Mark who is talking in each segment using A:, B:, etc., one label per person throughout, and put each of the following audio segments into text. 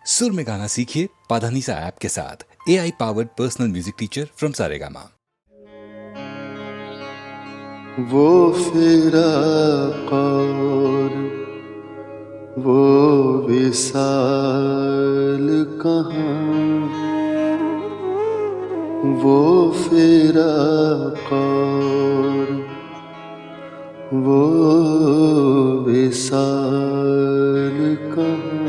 A: सुर में गाना सीखिए पाधानीसा ऐप के साथ। AI powered personal music teacher from Saregama.
B: वो फिराक और वो विसाल कहाँ, वो फिराक और वो विसाल कहाँ,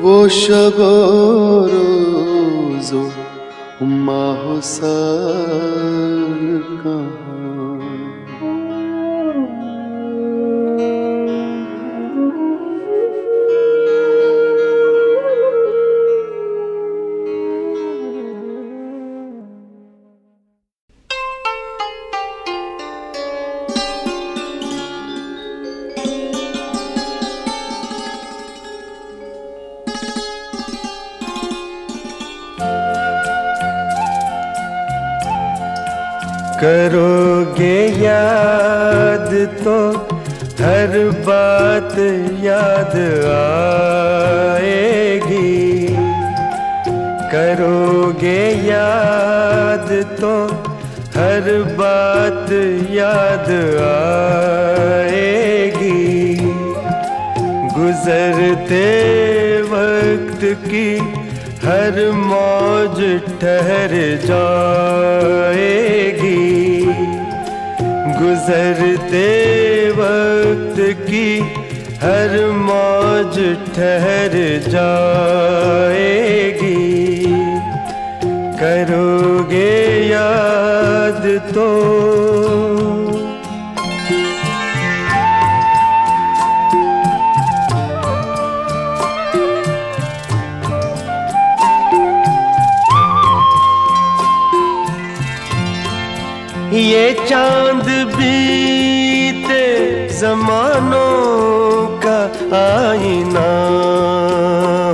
B: वो शब रोज़ो माहो साल कहाँ।
C: करोगे याद तो हर बात याद आएगी, करोगे याद तो हर बात याद आएगी। गुजरते वक्त की हर मौज ठहर जाएगी, गुजरते वक्त की हर मौज ठहर जाएगी। करोगे याद तो ये चांद बीते जमानों का आईना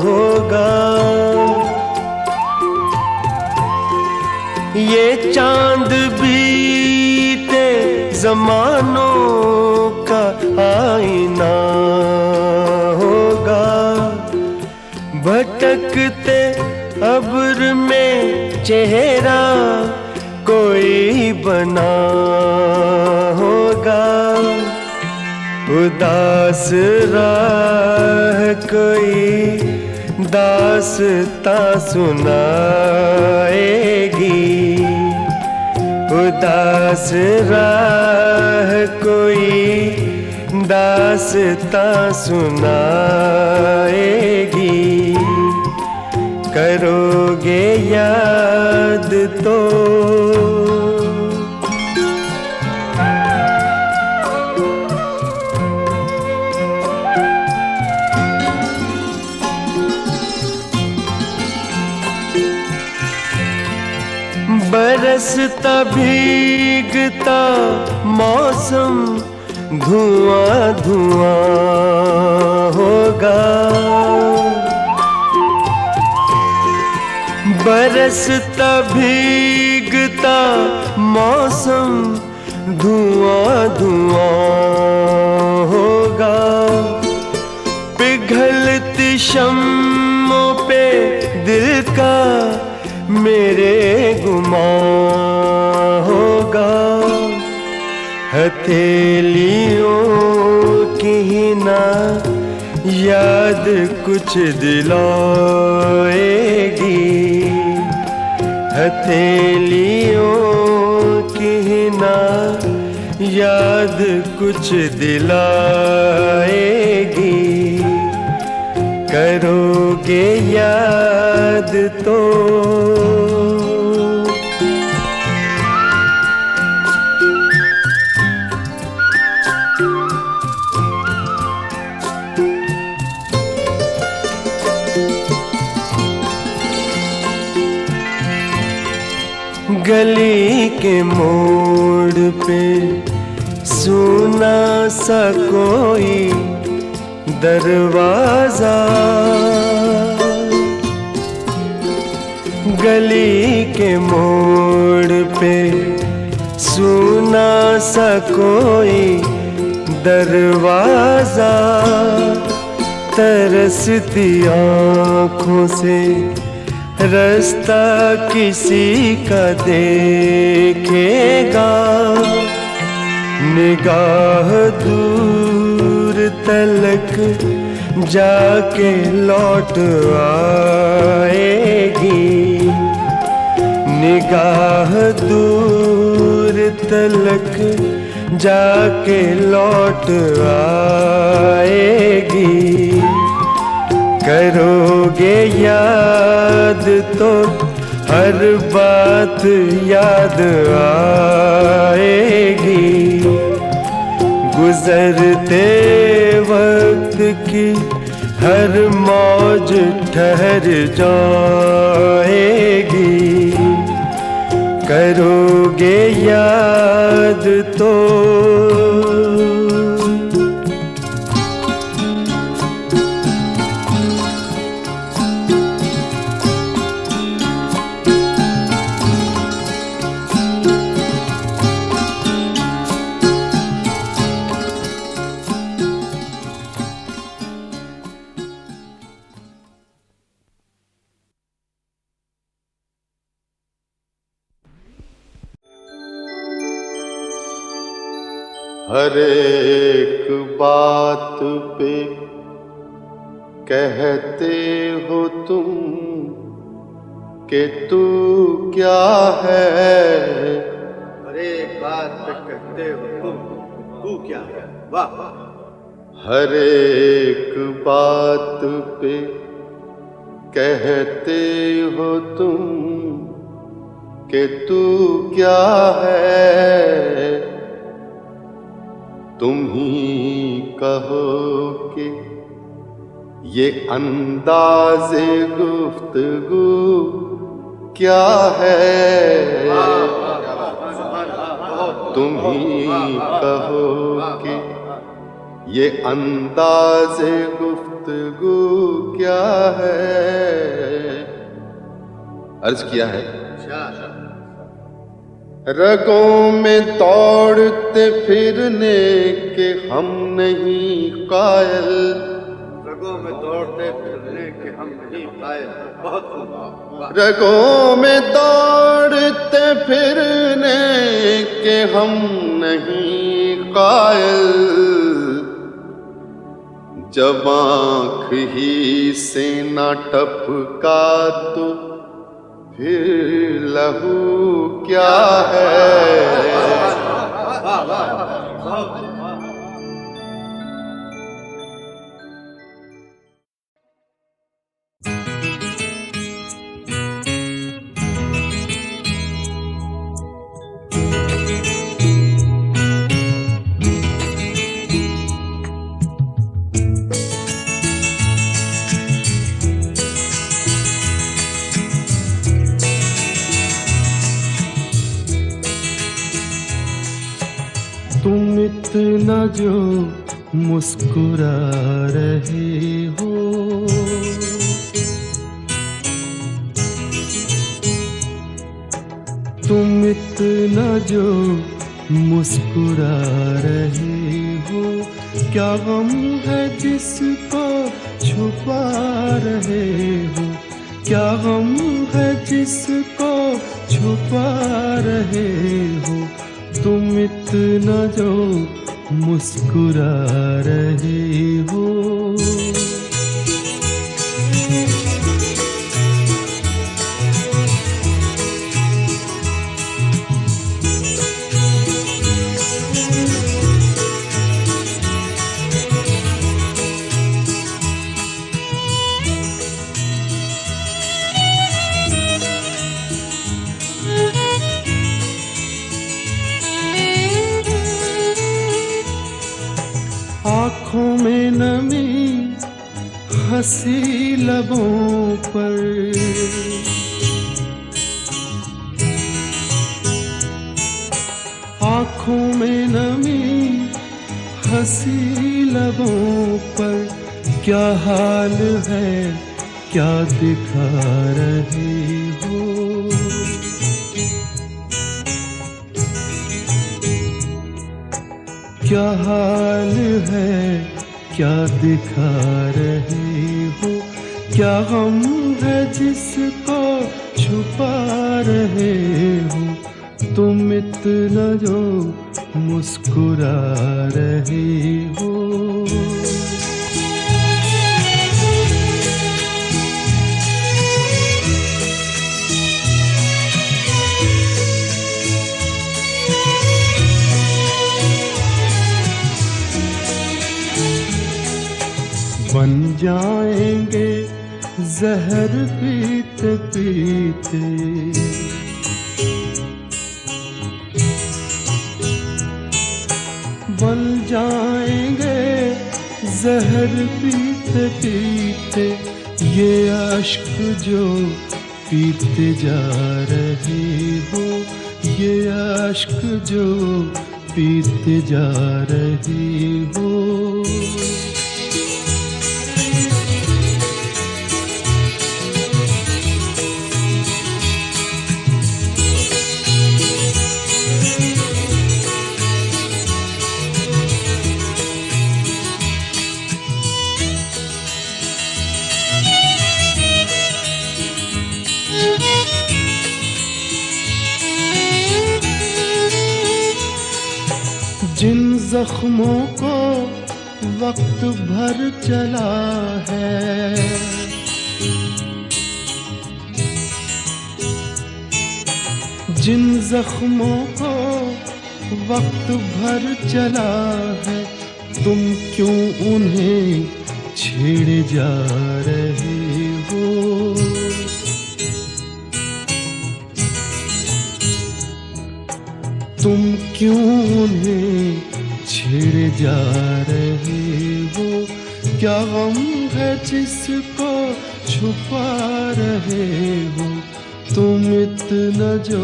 C: होगा, ये चांद बीते जमानों का आईना होगा। भटकते अब्र में चेहरा कोई बना होगा, उदास राह कोई दास्तां सुनाएगी, उदास राह कोई दास्तां सुनाएगी। करोगे याद तो बरसता भीगता मौसम धुआं धुआं होगा, बरसता भीगता मौसम धुआं धुआं होगा। पिघलती शम्मों पे दिल का मेरे गुमां होगा। हथेलियों की ना याद कुछ दिलाएगी, हथेलियों की ना याद कुछ दिलाएगी। करोगे याद तो गली के मोड़ पे सुना सा कोई दरवाजा, गली के मोड़ पे सुना सा कोई दरवाजा। तरसती आँखों से रास्ता किसी का देखेगा। निगाह दूर तलक जाके लौट आएगी। निगाह दूर तलक जाके लौट आएगी। करोगे याद तो हर बात याद आएगी। गुजरते वक्त की हर मौज ठहर जाएगी। करोगे याद तो
B: हर एक बात पे कहते हो तुम कि तू क्या है।
D: हर एक बात पे कहते हो तुम तू क्या है। वाह।
B: हर एक बात पे कहते हो तुम कि तू क्या है। तुम ही कहो कि ये अंदाज़े गुफ्तगू क्या है। तुम ही कहो कि ये अंदाज़े गुफ्तगू क्या है। अर्ज किया है, रगों में दौड़ते फिरने के हम नहीं कायल।
D: रगों में दौड़ते फिरने के हम नहीं कायल। बहुत खूब।
B: रगों में दौड़ते फिरने के हम नहीं कायल। जब आँख ही से न टपका तो फिर लहू क्या है।
C: तुम इतना जो मुस्कुरा रहे हो, तुम इतना जो मुस्कुरा रहे हो, क्या गम है जिसको छुपा रहे हो। क्या गम है जिसको छुपा रहे हो। तुम इतना जो मुस्कुरा रहे हो। आँखों में नमी हंसी लबों पर, आँखों में नमी हंसी लबों पर, क्या हाल है क्या दिखा रहे हो। क्या हाल है क्या दिखा रहे हो, क्या गम है जिसको छुपा रहे हो, तुम इतना जो मुस्कुरा रहे हो। बन जाएंगे जहर पीते पीते, बन जाएंगे जहर पीते पीते, ये अश्क जो पीते जा रहे हो, ये अश्क जो पीते जा रहे हो। जिन जख्मों को वक्त भर चला है, जिन जख्मों को वक्त भर चला है, तुम क्यों उन्हें छेड़े जा रहे हो। तुम क्यों उन्हें छेड़े जा रहे हो, क्या गम है जिसको छुपा रहे हो, तुम इतना जो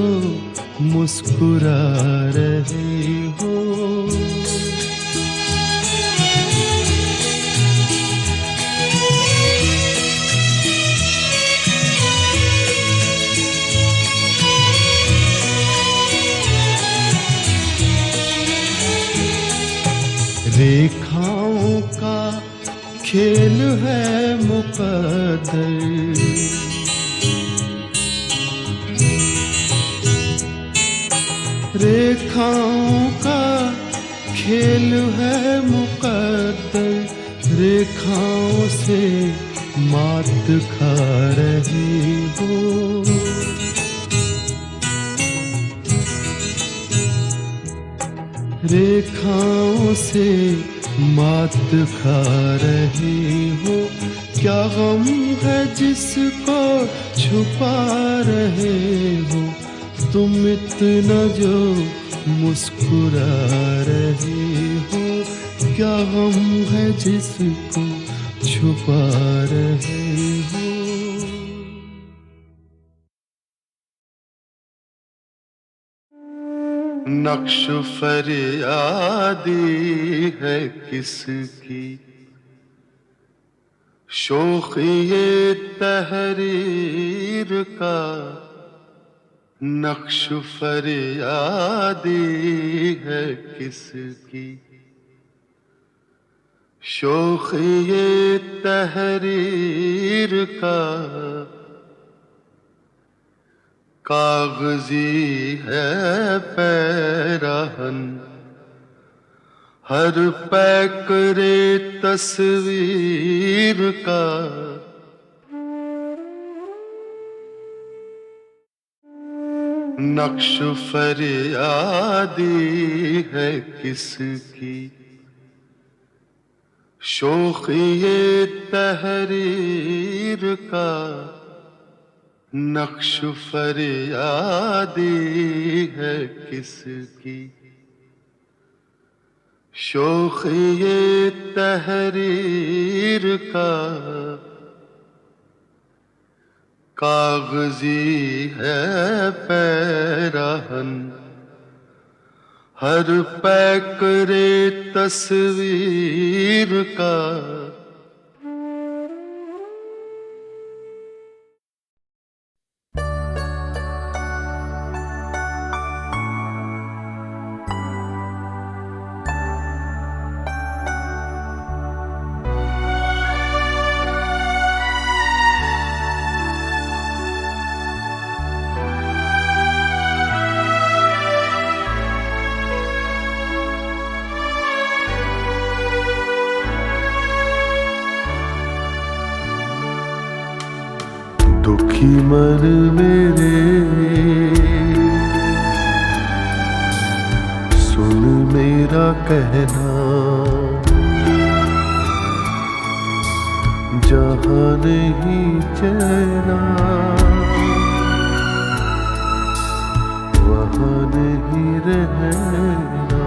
C: मुस्कुरा रहे हो। रेखाओं का खेल है मुकद्दर, रेखाओं का खेल है मुकद्दर, रेखाओं से मात खा रहे हो। रेखाओं से मात खा रहे हो, क्या गम है जिसको छुपा रहे हो, तुम इतना जो मुस्कुरा रहे हो, क्या गम है जिसको छुपा रहे हो। नक्श फरियादी है किसकी, शोखिए तहरीर का, नक्श फरियादी है किसकी, शोखिए तहरीर का, कागजी है पैराहन हर पैकरे तस्वीर का, नक्श फरियादी है किसकी, शोखिए तहरीर का, नक्श फरियादी है किसकी, शोखिए तहरीर का, कागजी है पैराहन हर पैकरे तस्वीर का। दुखी मन मेरे सुन मेरा कहना, जहाँ नहीं चैना वहाँ नहीं रहना।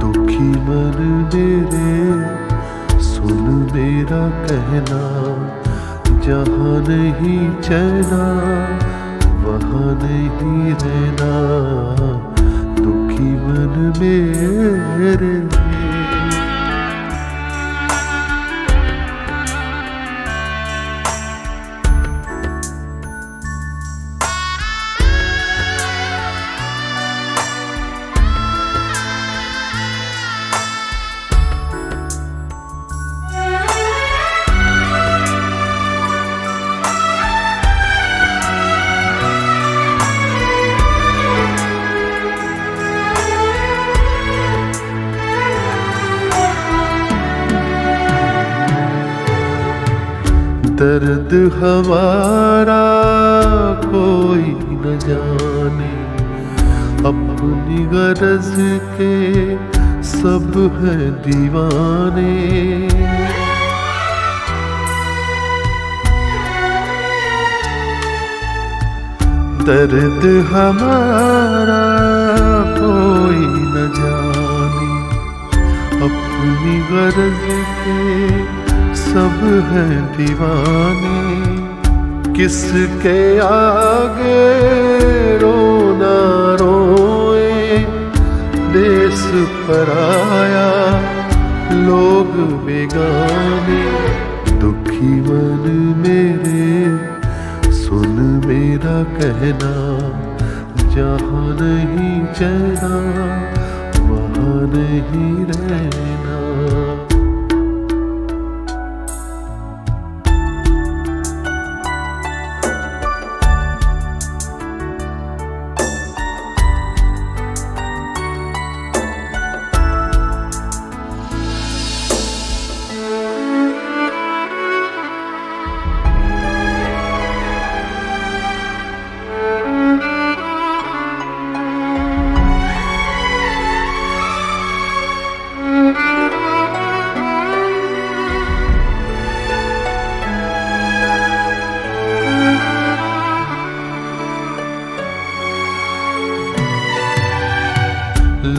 C: दुखी मन मेरे सुन मेरा कहना, जहाँ नहीं चैना वहाँ नहीं रहना। दुखी मन मेरे दर्द हमारा कोई न जाने, अपनी गरज के सब हैं दीवाने। दर्द हमारा कोई न जाने, अपनी गरज के सब हैं दीवाने। किसके आगे रोना रोए, देश पराया लोग बेगाने। दुखी मन मेरे सुन मेरा कहना, जहाँ नहीं चैना वहाँ नहीं रहना।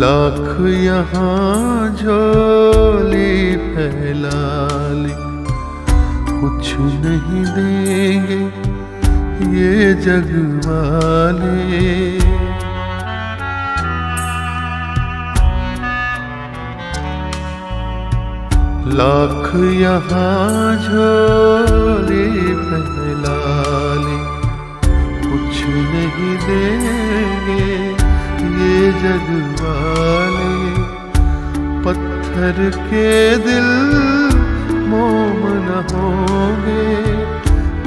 C: लाख यहाँ झोली फैला ले, कुछ नहीं देंगे ये जग वाले। लाख यहाँ झोली फैला ले, कुछ नहीं देंगे ये जग वाले। पत्थर के दिल मोम न होंगे,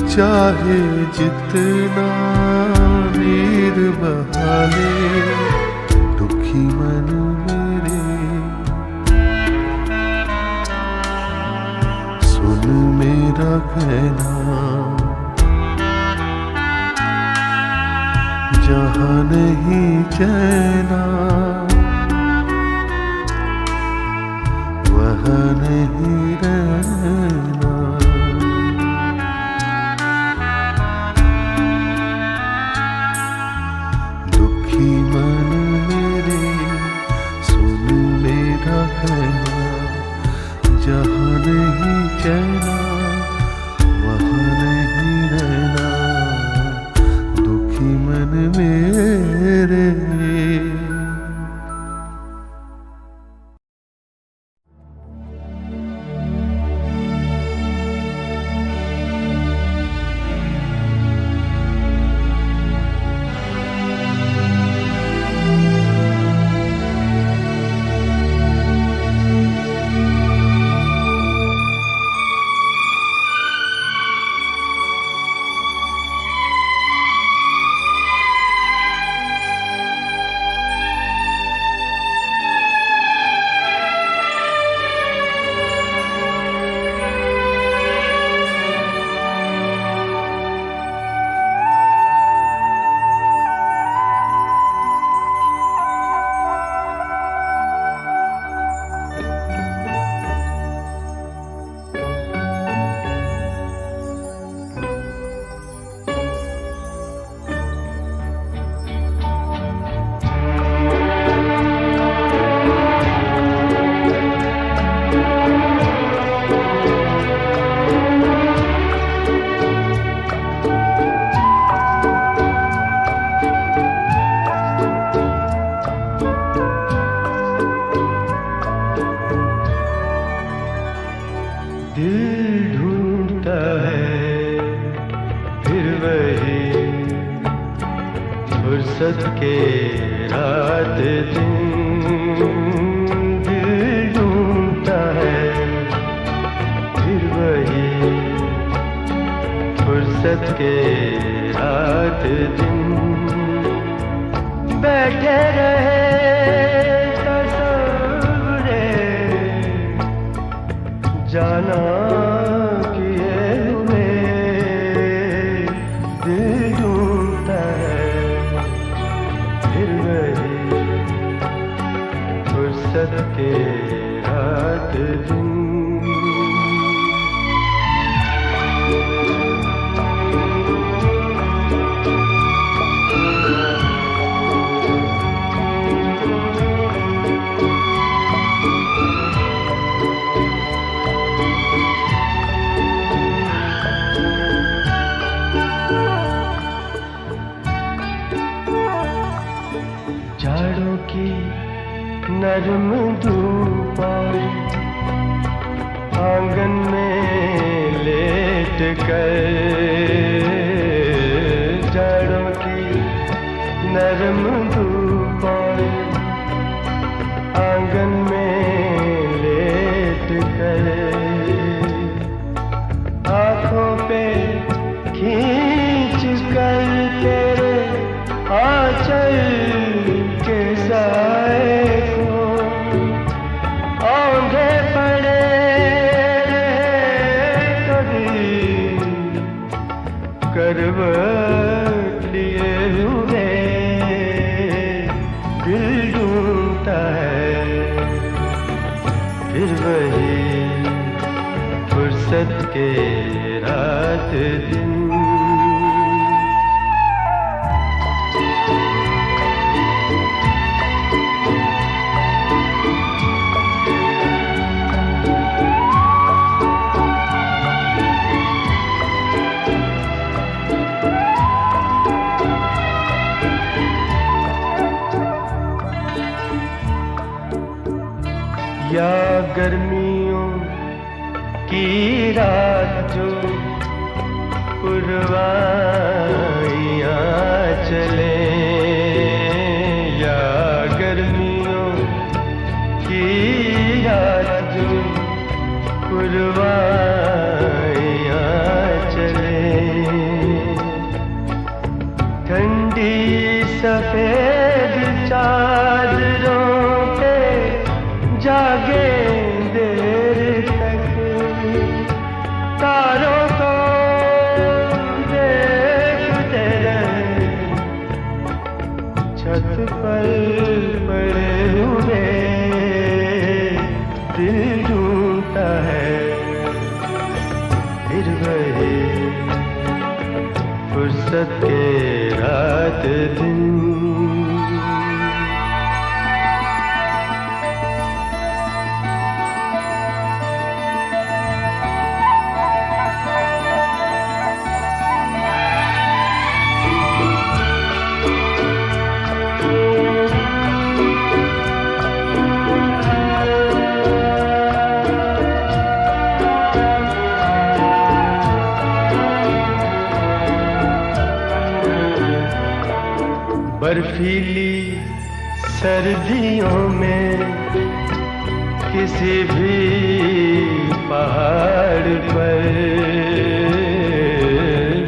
C: चाहे जितना नीर बहा ले। दुखी मन मेरे सुन मेरा कहना, जहाँ नहीं चैना वहाँ नहीं रहना। दुखी मन मेरे सुन मेरा कहना, जहाँ नहीं चैना वहाँ नहीं रहना। दुखी मन मेरे
E: के रात दिन दिल ढूंढता है, फिर वही फुर्सत के रात दिन बैठे रहे तस्वुरे जाना किए हुए दिल ढूंढता है, फिर वही फुर्सत के रात दिन। झाड़ों की नरम धूप आंगन में लेट कर, झाड़ों की नरम धूप आंगन में लेट कर, आँखों पे खींच कर तेरे आंचल के साए को औंधे पड़े कभी करवट लिए हुए दिल ढूंढता है, फिर वही फुर्सत के रात दिन। या गर्मियों की रात जो पुरवाइयाँ चले, या गर्मियों की रात जो पुरवाइयाँ चले, ठंडी सफेद चादरों पे जागे देर तक, तारों को देखते रहे, छत पर पड़े हुए दिल ढूंढता है, फिर वही फुर्सत के रात दिन। बर्फीली सर्दियों में किसी भी पहाड़ पर,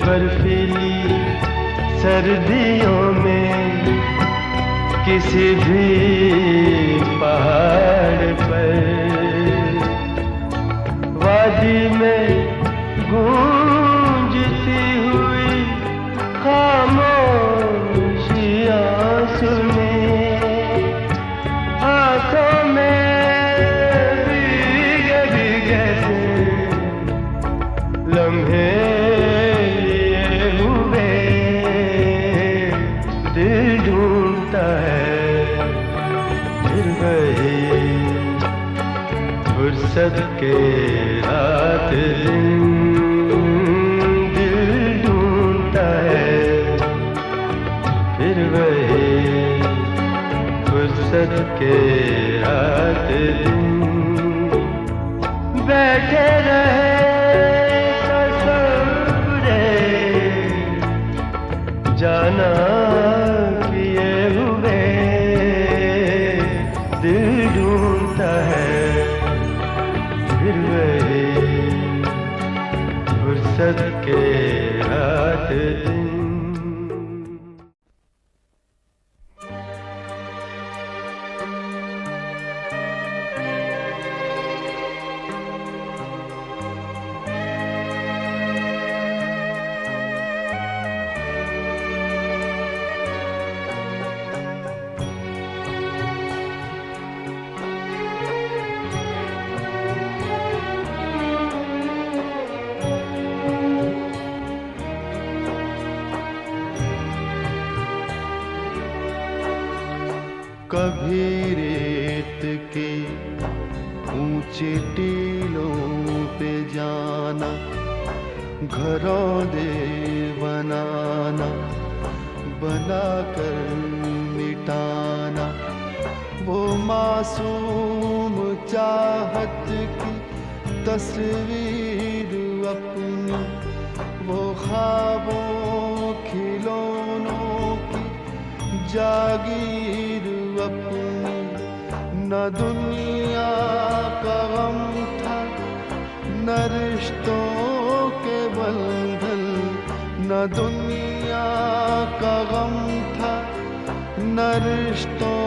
E: बर्फीली सर्दियों में किसी भी पहाड़ पर, वादी में गूंजती हुई खामोशियाँ सुने, आँखों में भीगे भीगे से लम्हे लिए हुए दिल ढूंढता है, फिर वही फुर्सत के रात दिन दिल ढूंढता है, फिर वही फुर्सत के रात दिन बैठे रहे ससुरे जाना किए
C: टीलों पे जाना, घरों दे बनाना, बनाकर मिटाना, वो मासूम चाहत की तस्वीर अपनी, वो ख्वाबों खिलौनों की जागीर अपनी। न दुनिया का गम था, न रिश्तों के बंधन, न दुनिया का गम था, न रिश्तों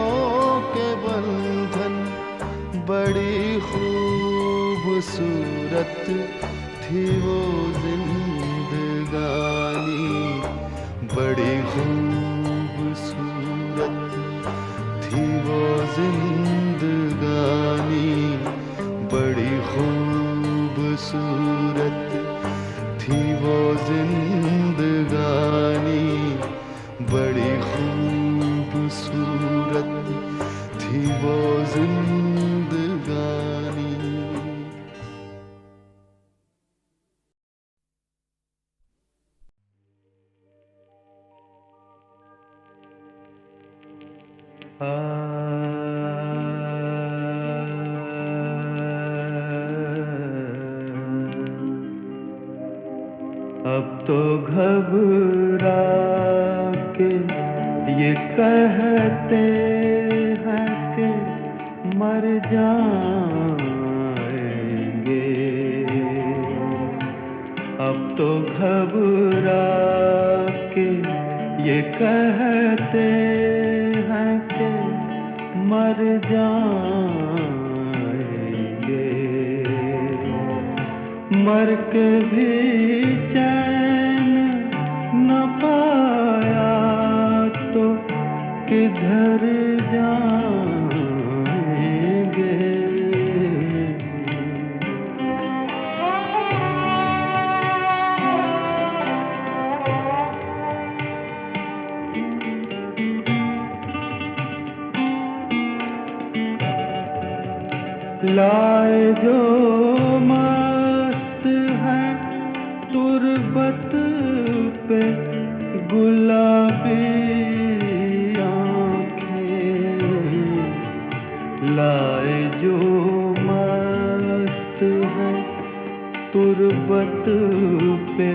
C: के बंधन। बड़ी खूबसूरत थी वो जिंदगानी, बड़ी खूबसूरत थी वो जिंदगानी, बड़ी खूबसूरत थी वो जिंदगानी, बड़ी खूबसूरत थी वो जिंदगानी।
E: अब तो घबरा के ये कहते हैं कि मर जाएंगे। अब तो घबरा के ये कहते हैं कि मर जाएंगे। मर के भी चैन न पाया तो किधर जाएंगे। लाए जो मस्त है तुरबत पे गुलाबी आँखें, लाए जो मस्त है तुरबत पे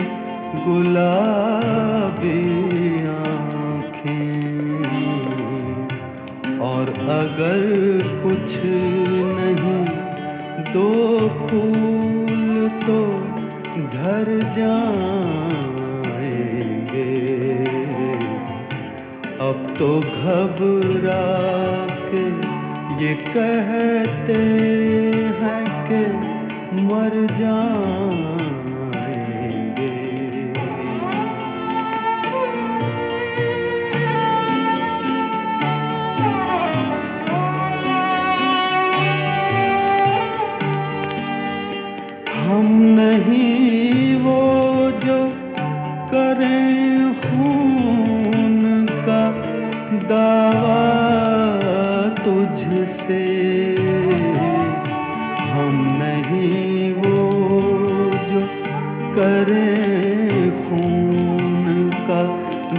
E: गुलाबी आँखें। और अगर कुछ नहीं दो फूल तो घर जाएंगे। अब तो घबरा के ये कहते हैं कि मर जाएंगे। हम नहीं वो जो करें खून का दावा तुझसे, हम नहीं वो जो करें खून का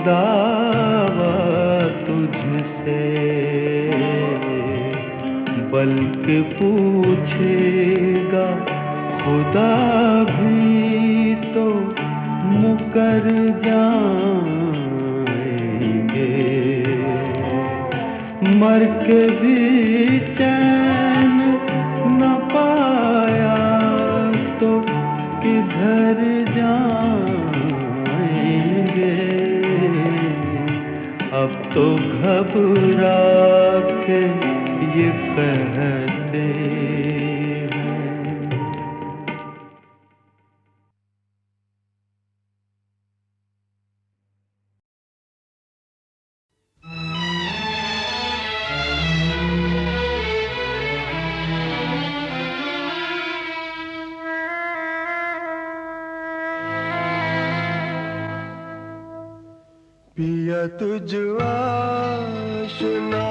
E: दावा तुझसे। बल्कि पूछेगा खुदा भी तो मुकर जाएंगे। मर के भी चैन न पाया तो किधर जाएंगे। अब तो घबरा के ये कहते
C: पिया तुझ आशना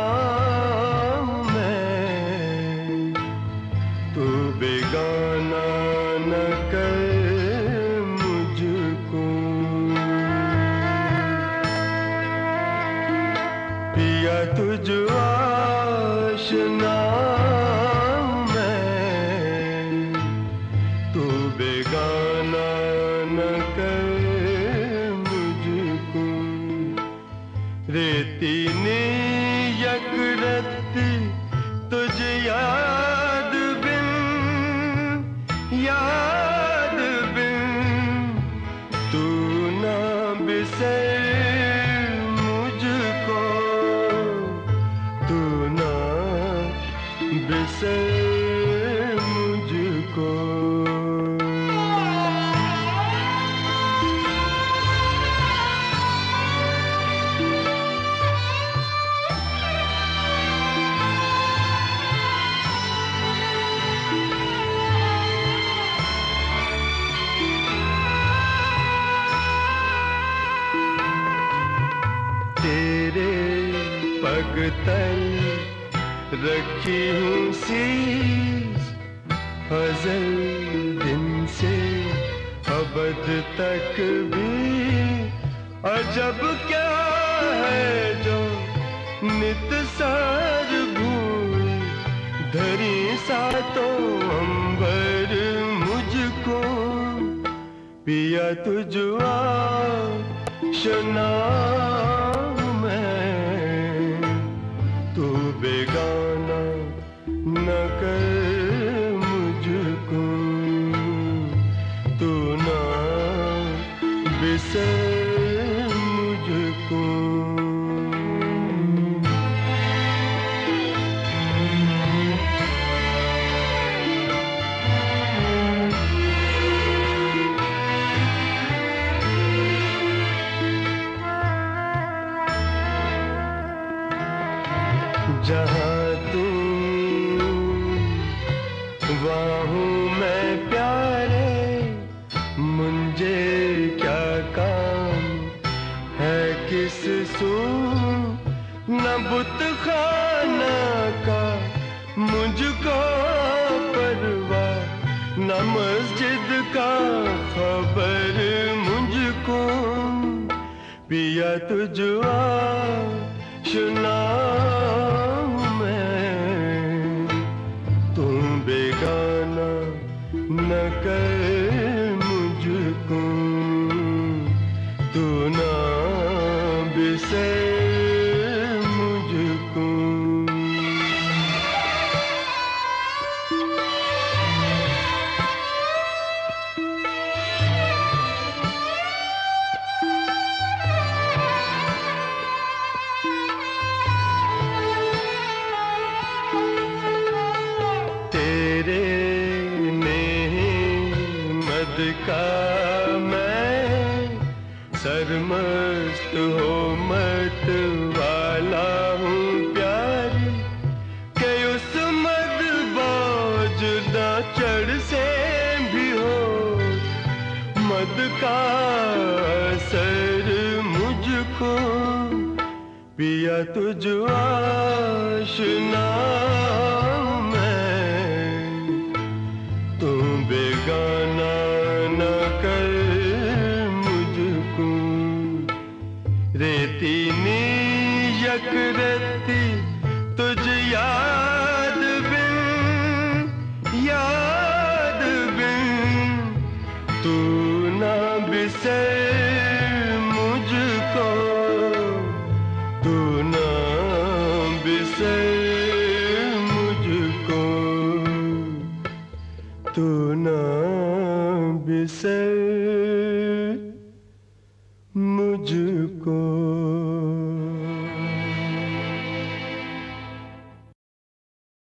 C: हूँ मैं, तू आशना मैं, तू बेगाना न कर मुझको। रेती ने यकरत्ती तुझे याद बिन, याद बिन तू ना बिसर मुझको, तू ना बिसर मुझको। तेरे पग तल रखी हूँ शीश, अज़ल दिन से अबद तक भी। अजब क्या है जो नित सार भूल धरी सातों अंबर मुझको। पिया तुझ आशना मैं, तू बेगाना न कर मुझको, तू ना बिसर मुझको। जहाँ तू वहाँ हूँ मैं प्यारे, मुझे क्या काम है किस सू। न बुत खाना का मुझको परवाह, न मस्जिद का खबर मुझको। पिया तुझ आशना मैं, तू बेगाना न कर मुझको, तू ना बिसर मुझको। तेरे नेमद का मैं सरमस्त हो मत वाला हूँ प्यारी, के उस मद बाजुदा चढ़ से भी हो मद का असर मुझको। पिया तुझ आशना मैं, तू बेगाना न कर मुझको। रेती नी यकरत्ती तुझ याद बिन, याद बिन तू ना बिसर